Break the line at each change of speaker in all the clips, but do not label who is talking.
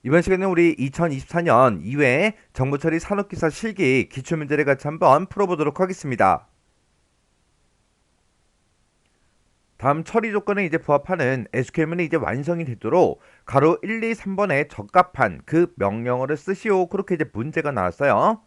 이번 시간에 우리 2024년 2회 정보처리 산업기사 실기 기출문제를 같이 한번 풀어보도록 하겠습니다. 다음 처리 조건에 이제 부합하는 SQL문이 이제 완성이 되도록 가로 1, 2, 3번에 적합한 그 명령어를 쓰시오. 그렇게 이제 문제가 나왔어요.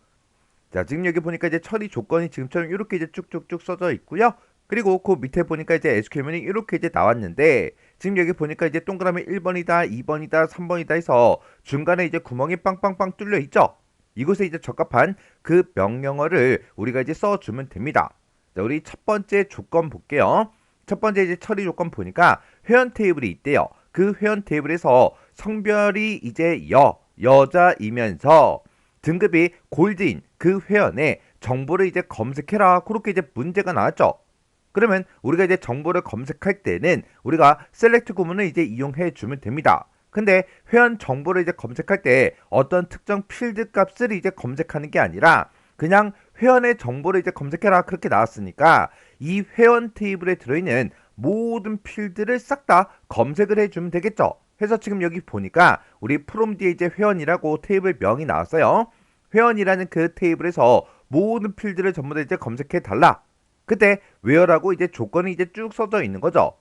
자, 지금 여기 보니까 이제 처리 조건이 지금처럼 이렇게 이제 쭉쭉쭉 써져 있고요. 그리고 그 밑에 보니까 이제 SQL문이 이렇게 이제 나왔는데 지금 여기 보니까 이제 동그라미 1번이다, 2번이다, 3번이다 해서 중간에 이제 구멍이 빵빵빵 뚫려 있죠. 이곳에 이제 적합한 그 명령어를 우리가 이제 써주면 됩니다. 자, 우리 첫 번째 조건 볼게요. 첫 번째 이제 처리 조건 보니까 회원 테이블이 있대요. 그 회원 테이블에서 성별이 이제 여자이면서 등급이 골드인 그 회원의 정보를 이제 검색해라. 그렇게 이제 문제가 나왔죠. 그러면 우리가 이제 정보를 검색할 때는 우리가 셀렉트 구문을 이제 이용해 주면 됩니다. 근데 회원 정보를 이제 검색할 때 어떤 특정 필드 값을 이제 검색하는 게 아니라 그냥 회원의 정보를 이제 검색해라 그렇게 나왔으니까 이 회원 테이블에 들어있는 모든 필드를 싹 다 검색을 해주면 되겠죠. 그래서 지금 여기 보니까 우리 프롬 뒤에 이제 회원이라고 테이블 명이 나왔어요. 회원이라는 그 테이블에서 모든 필드를 전부 다 이제 검색해 달라. 그때 where라고 이제 조건이 이제 쭉 써져 있는 거죠.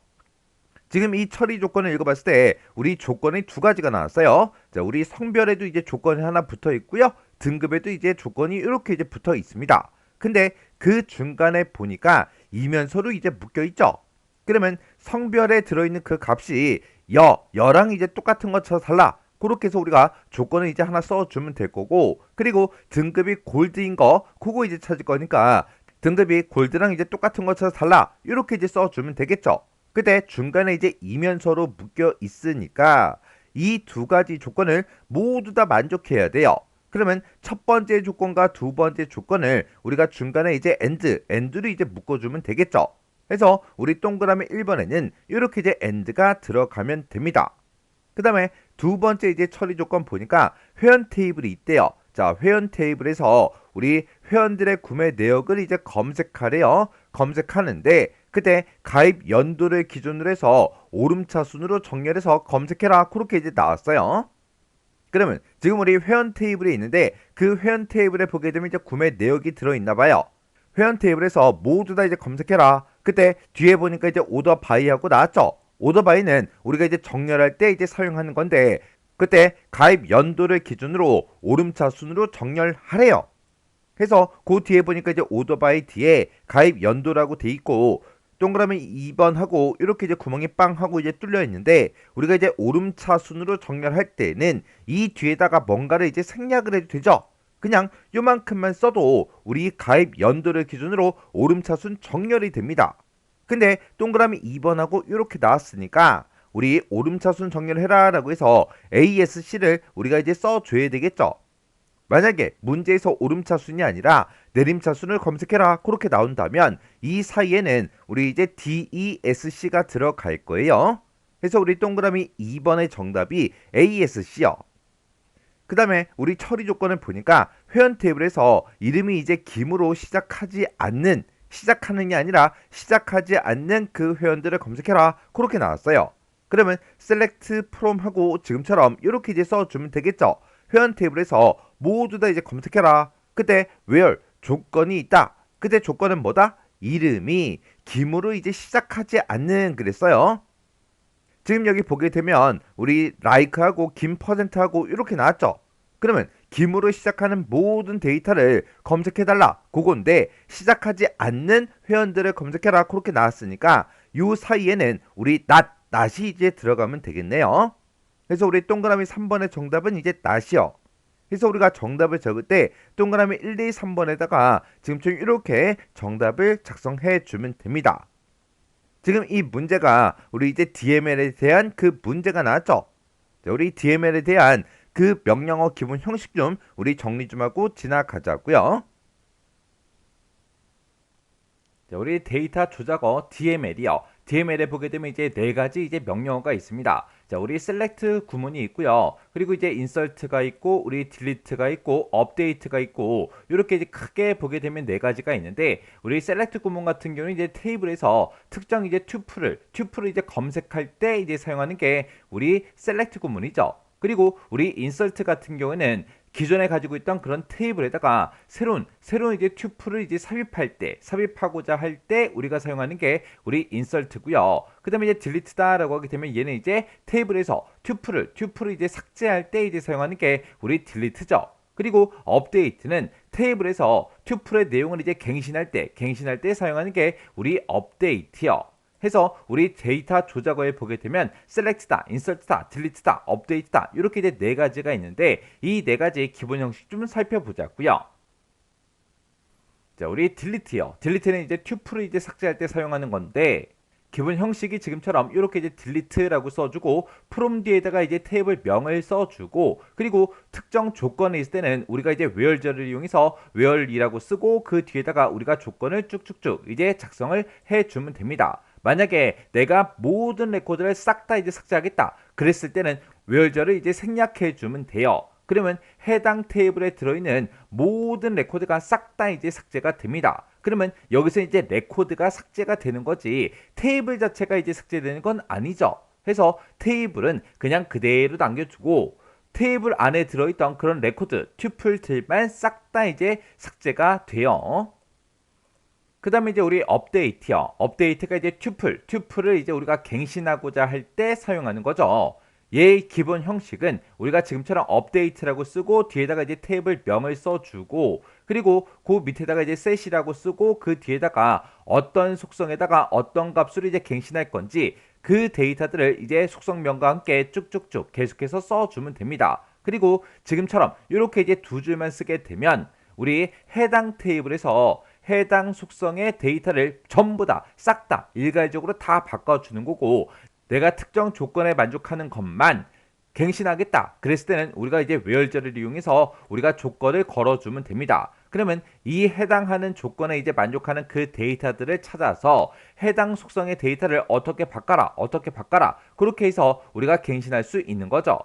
지금 이 처리 조건을 읽어봤을 때 우리 조건이 두 가지가 나왔어요. 자, 우리 성별에도 이제 조건이 하나 붙어 있고요. 등급에도 이제 조건이 이렇게 이제 붙어 있습니다. 근데 그 중간에 보니까 이면서로 이제 묶여 있죠. 그러면 성별에 들어있는 그 값이 여랑 이제 똑같은 것처럼 달라. 그렇게 해서 우리가 조건을 이제 하나 써주면 될 거고, 그리고 등급이 골드인 거, 그거 이제 찾을 거니까 등급이 골드랑 이제 똑같은 것처럼 달라. 이렇게 이제 써주면 되겠죠. 그때 중간에 이제 이면서로 묶여 있으니까 이 두 가지 조건을 모두 다 만족해야 돼요. 그러면 첫 번째 조건과 두 번째 조건을 우리가 중간에 이제 end로 이제 묶어주면 되겠죠. 그래서 우리 동그라미 1번에는 이렇게 이제 end가 들어가면 됩니다. 그 다음에 두 번째 이제 처리 조건 보니까 회원 테이블이 있대요. 자, 회원 테이블에서 우리 회원들의 구매 내역을 이제 검색하래요. 검색하는데 그때 가입 연도를 기준으로 해서 오름차 순으로 정렬해서 검색해라. 그렇게 이제 나왔어요. 그러면 지금 우리 회원 테이블에 있는데 그 회원 테이블에 보게 되면 이제 구매 내역이 들어있나 봐요. 회원 테이블에서 모두 다 이제 검색해라. 그때 뒤에 보니까 이제 오더 바이하고 나왔죠. 오더 바이는 우리가 이제 정렬할 때 이제 사용하는 건데 그때 가입 연도를 기준으로 오름차 순으로 정렬하래요. 그래서 그 뒤에 보니까 이제 오더 바이 뒤에 가입 연도라고 돼 있고 동그라미 2번 하고 이렇게 이제 구멍이 빵 하고 이제 뚫려 있는데 우리가 이제 오름차 순으로 정렬할 때는 이 뒤에다가 뭔가를 이제 생략을 해도 되죠. 그냥 요만큼만 써도 우리 가입 연도를 기준으로 오름차순 정렬이 됩니다. 근데 동그라미 2번하고 이렇게 나왔으니까 우리 오름차순 정렬해라 라고 해서 ASC를 우리가 이제 써줘야 되겠죠. 만약에 문제에서 오름차순이 아니라 내림차순을 검색해라 그렇게 나온다면 이 사이에는 우리 이제 DESC가 들어갈 거예요. 그래서 우리 동그라미 2번의 정답이 ASC요. 그 다음에 우리 처리 조건을 보니까 회원 테이블에서 이름이 이제 김으로 시작하지 않는 시작하는 게 아니라 시작하지 않는 그 회원들을 검색해라 그렇게 나왔어요. 그러면 select from 하고 지금처럼 이렇게 이제 써주면 되겠죠. 회원 테이블에서 모두 다 이제 검색해라. 그때 where 조건이 있다. 그때 조건은 뭐다? 이름이 김으로 이제 시작하지 않는 그랬어요. 지금 여기 보게 되면 우리 like하고 김 퍼센트하고 이렇게 나왔죠. 그러면 김으로 시작하는 모든 데이터를 검색해달라 그건데 시작하지 않는 회원들을 검색해라 그렇게 나왔으니까 요 사이에는 우리 not이 이제 들어가면 되겠네요. 그래서 우리 동그라미 3번의 정답은 이제 not이요. 그래서 우리가 정답을 적을 때 동그라미 1, 2, 3번에다가 지금처럼 이렇게 정답을 작성해 주면 됩니다. 지금 이 문제가 우리 이제 DML에 대한 그 문제가 나왔죠. 자, 우리 DML에 대한 그 명령어 기본 형식 좀 우리 정리 좀 하고 지나가자고요. 자, 우리 데이터 조작어 DML이요. DML에 보게 되면 이제 네 가지 이제 명령어가 있습니다. 자, 우리 select 구문이 있고요. 그리고 이제 insert가 있고, 우리 delete가 있고, update가 있고, 이렇게 이제 크게 보게 되면 네 가지가 있는데, 우리 select 구문 같은 경우는 이제 테이블에서 특정 이제 튜플을 이제 검색할 때 이제 사용하는 게 우리 select 구문이죠. 그리고 우리 인설트 같은 경우에는 기존에 가지고 있던 그런 테이블에다가 새로운 이제 튜플을 이제 삽입하고자 할 때 우리가 사용하는 게 우리 인설트고요. 그다음에 이제 딜리트다라고 하게 되면 얘는 이제 테이블에서 튜플을 이제 삭제할 때 이제 사용하는 게 우리 딜리트죠. 그리고 업데이트는 테이블에서 튜플의 내용을 이제 갱신할 때 사용하는 게 우리 업데이트요. 해서 우리 데이터 조작어에 보게 되면 셀렉트다, 인설트다, 딜리트다, 업데이트다 이렇게 이제 네 가지가 있는데 이 네 가지의 기본 형식 좀 살펴보자고요. 자, 우리 딜리트요. 딜리트는 이제 튜플을 이제 삭제할 때 사용하는 건데 기본 형식이 지금처럼 이렇게 이제 딜리트라고 써주고 프롬 뒤에다가 이제 테이블 명을 써주고 그리고 특정 조건에 있을 때는 우리가 이제 where절을 이용해서 where이라고 쓰고 그 뒤에다가 우리가 조건을 쭉쭉쭉 이제 작성을 해주면 됩니다. 만약에 내가 모든 레코드를 싹 다 이제 삭제하겠다 그랬을 때는 where절을 이제 생략해 주면 돼요. 그러면 해당 테이블에 들어있는 모든 레코드가 싹 다 이제 삭제가 됩니다. 그러면 여기서 이제 레코드가 삭제가 되는 거지 테이블 자체가 이제 삭제되는 건 아니죠. 해서 테이블은 그냥 그대로 남겨두고 테이블 안에 들어있던 그런 레코드 튜플들만 싹 다 이제 삭제가 돼요. 그 다음에 이제 우리 업데이트요. 업데이트가 이제 튜플을 이제 우리가 갱신하고자 할 때 사용하는 거죠. 얘의 기본 형식은 우리가 지금처럼 업데이트라고 쓰고 뒤에다가 이제 테이블 명을 써주고 그리고 그 밑에다가 이제 set이라고 쓰고 그 뒤에다가 어떤 속성에다가 어떤 값으로 이제 갱신할 건지 그 데이터들을 이제 속성명과 함께 쭉쭉쭉 계속해서 써주면 됩니다. 그리고 지금처럼 이렇게 이제 두 줄만 쓰게 되면 우리 해당 테이블에서 해당 속성의 데이터를 전부 다 싹 다 일괄적으로 다 바꿔주는 거고 내가 특정 조건에 만족하는 것만 갱신하겠다 그랬을 때는 우리가 이제 where절을 이용해서 우리가 조건을 걸어주면 됩니다. 그러면 이 해당하는 조건에 이제 만족하는 그 데이터들을 찾아서 해당 속성의 데이터를 어떻게 바꿔라 그렇게 해서 우리가 갱신할 수 있는 거죠.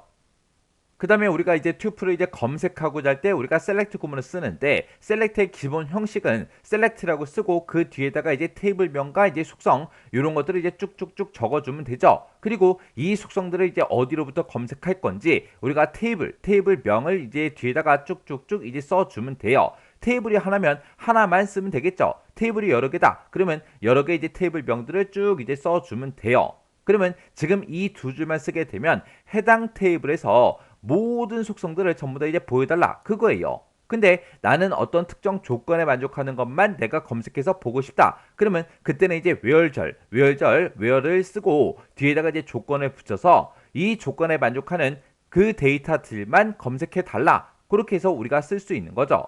그 다음에 우리가 이제 튜플을 이제 검색하고자 할 때 우리가 셀렉트 구문을 쓰는데 셀렉트의 기본 형식은 셀렉트라고 쓰고 그 뒤에다가 이제 테이블명과 이제 속성 이런 것들을 이제 쭉쭉쭉 적어주면 되죠. 그리고 이 속성들을 이제 어디로부터 검색할 건지 우리가 테이블명을 이제 뒤에다가 쭉쭉쭉 이제 써주면 돼요. 테이블이 하나면 하나만 쓰면 되겠죠. 테이블이 여러 개다. 그러면 여러 개 이제 테이블명들을 쭉 이제 써주면 돼요. 그러면 지금 이 두 줄만 쓰게 되면 해당 테이블에서 모든 속성들을 전부 다 이제 보여달라 그거예요. 근데 나는 어떤 특정 조건에 만족하는 것만 내가 검색해서 보고 싶다. 그러면 그때는 이제 where를 쓰고 뒤에다가 이제 조건을 붙여서 이 조건에 만족하는 그 데이터들만 검색해 달라. 그렇게 해서 우리가 쓸 수 있는 거죠.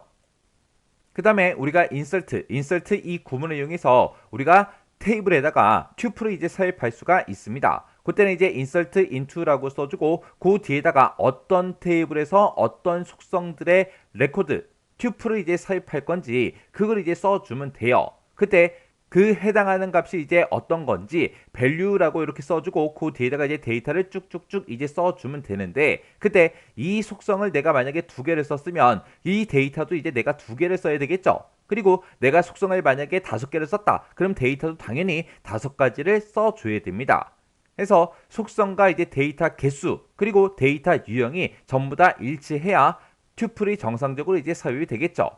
그 다음에 우리가 insert 이 구문을 이용해서 우리가 테이블에다가 튜플을 이제 삽입할 수가 있습니다. 그때는 이제 insert into라고 써주고 그 뒤에다가 어떤 테이블에서 어떤 속성들의 레코드 튜플을 이제 삽입할 건지 그걸 이제 써주면 돼요. 그때 그 해당하는 값이 이제 어떤 건지 value라고 이렇게 써주고 그 뒤에다가 이제 데이터를 쭉쭉쭉 이제 써주면 되는데 그때 이 속성을 내가 만약에 두 개를 썼으면 이 데이터도 이제 내가 두 개를 써야 되겠죠. 그리고 내가 속성을 만약에 5개를 썼다. 그럼 데이터도 당연히 5가지를 써줘야 됩니다. 해서 속성과 이제 데이터 개수 그리고 데이터 유형이 전부 다 일치해야 튜플이 정상적으로 이제 삽입이 되겠죠.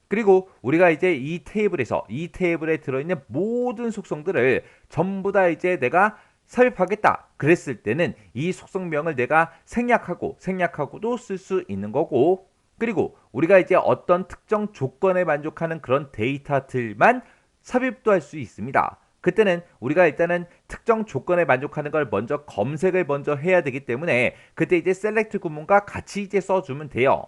그리고 우리가 이제 이 테이블에 들어있는 모든 속성들을 전부 다 이제 내가 삽입하겠다 그랬을 때는 이 속성명을 내가 생략하고도 쓸 수 있는 거고 그리고 우리가 이제 어떤 특정 조건에 만족하는 그런 데이터들만 삽입도 할 수 있습니다. 그때는 우리가 일단은 특정 조건에 만족하는 걸 검색을 먼저 해야 되기 때문에 그때 이제 셀렉트 구문과 같이 이제 써주면 돼요.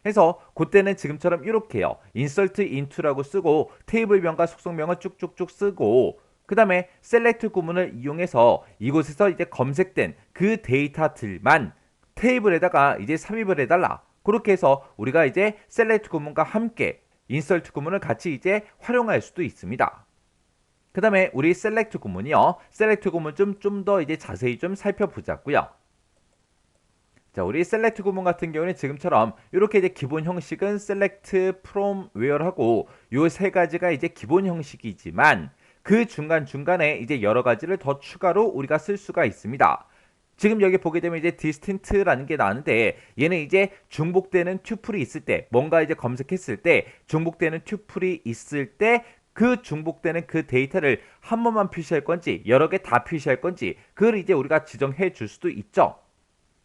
해서 그때는 지금처럼 이렇게요. insert into라고 쓰고 테이블명과 속성명을 쭉쭉쭉 쓰고 그 다음에 select 구문을 이용해서 이곳에서 이제 검색된 그 데이터들만 테이블에다가 이제 삽입을 해달라. 그렇게 해서 우리가 이제 select 구문과 함께 insert 구문을 같이 이제 활용할 수도 있습니다. 그 다음에 우리 select 구문이요. select 구문 좀 더 이제 자세히 좀 살펴보자고요. 자, 우리 select 구문 같은 경우는 지금처럼 이렇게 이제 기본 형식은 select from where하고 요 세 가지가 이제 기본 형식이지만 그 중간중간에 이제 여러 가지를 더 추가로 우리가 쓸 수가 있습니다. 지금 여기 보게 되면 이제 distant라는 게 나오는데 얘는 이제 중복되는 튜플이 있을 때 뭔가 이제 검색했을 때 중복되는 튜플이 있을 때 그 중복되는 그 데이터를 한 번만 표시할 건지 여러 개 다 표시할 건지 그걸 이제 우리가 지정해 줄 수도 있죠.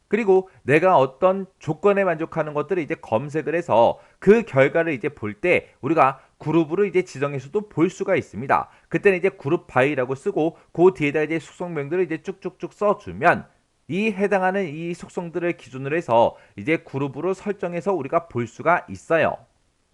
그리고 내가 어떤 조건에 만족하는 것들을 이제 검색을 해서 그 결과를 이제 볼 때 우리가 그룹으로 이제 지정해서도 볼 수가 있습니다. 그때는 이제 그룹 바이라고 쓰고 그 뒤에다 이제 속성명들을 이제 쭉쭉쭉 써주면 이 해당하는 이 속성들을 기준으로 해서 이제 그룹으로 설정해서 우리가 볼 수가 있어요.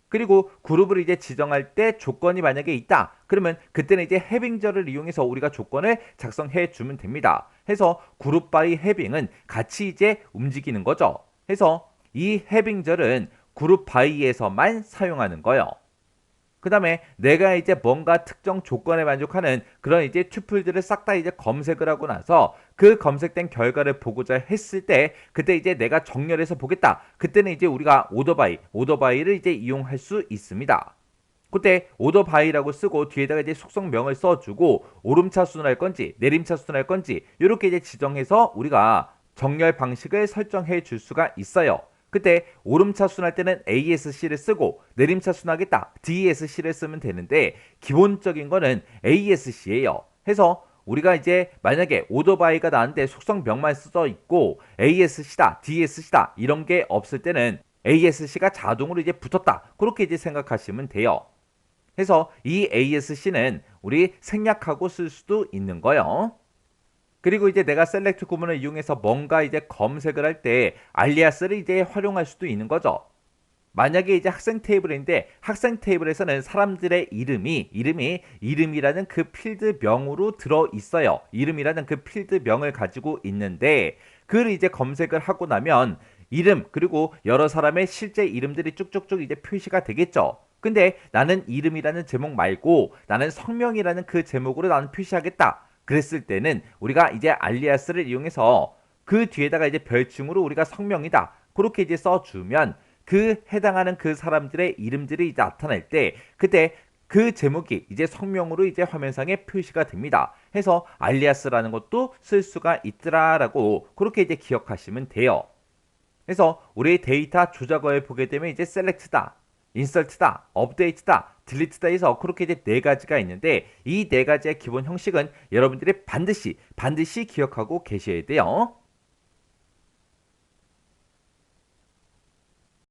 그리고 그룹을 이제 지정할 때 조건이 만약에 있다. 그러면 그때는 이제 해빙절을 이용해서 우리가 조건을 작성해 주면 됩니다. 해서 그룹 바이 해빙은 같이 이제 움직이는 거죠. 해서 이 해빙절은 그룹 바이에서만 사용하는 거예요. 그 다음에 내가 이제 뭔가 특정 조건에 만족하는 그런 이제 튜플들을 싹 다 이제 검색을 하고 나서 그 검색된 결과를 보고자 했을 때 그때 이제 내가 정렬해서 보겠다. 그때는 이제 우리가 오더바이를 이제 이용할 수 있습니다. 그때 오더바이라고 쓰고 뒤에다가 이제 속성명을 써주고 오름차순 할 건지 내림차순 할 건지 이렇게 이제 지정해서 우리가 정렬 방식을 설정해 줄 수가 있어요. 그때 오름차순 할 때는 ASC를 쓰고 내림차순 하겠다 DSC를 쓰면 되는데 기본적인 거는 ASC예요. 해서 우리가 이제 만약에 오더바이가 나왔는데 속성명만 써 있고 ASC다 DSC다 이런 게 없을 때는 ASC가 자동으로 이제 붙었다 그렇게 이제 생각하시면 돼요. 해서 이 ASC는 우리 생략하고 쓸 수도 있는 거예요. 그리고 이제 내가 셀렉트 구문을 이용해서 뭔가 이제 검색을 할 때 알리아스를 이제 활용할 수도 있는 거죠. 만약에 이제 학생 테이블인데 학생 테이블에서는 사람들의 이름이라는 그 필드명으로 들어 있어요. 이름이라는 그 필드명을 가지고 있는데 그걸 이제 검색을 하고 나면 이름 그리고 여러 사람의 실제 이름들이 쭉쭉쭉 이제 표시가 되겠죠. 근데 나는 이름이라는 제목 말고 나는 성명이라는 그 제목으로 나는 표시하겠다. 그랬을 때는 우리가 이제 알리아스를 이용해서 그 뒤에다가 이제 별칭으로 우리가 성명이다. 그렇게 이제 써주면 그 해당하는 그 사람들의 이름들이 나타날 때 그때 그 제목이 이제 성명으로 이제 화면상에 표시가 됩니다. 해서 알리아스라는 것도 쓸 수가 있더라라고 그렇게 이제 기억하시면 돼요. 그래서 우리 데이터 조작어에 보게 되면 이제 셀렉트다, 인설트다, 업데이트다, 딜리트다 해서 그렇게 이제 네 가지가 있는데 이 네 가지의 기본 형식은 여러분들이 반드시 기억하고 계셔야 돼요.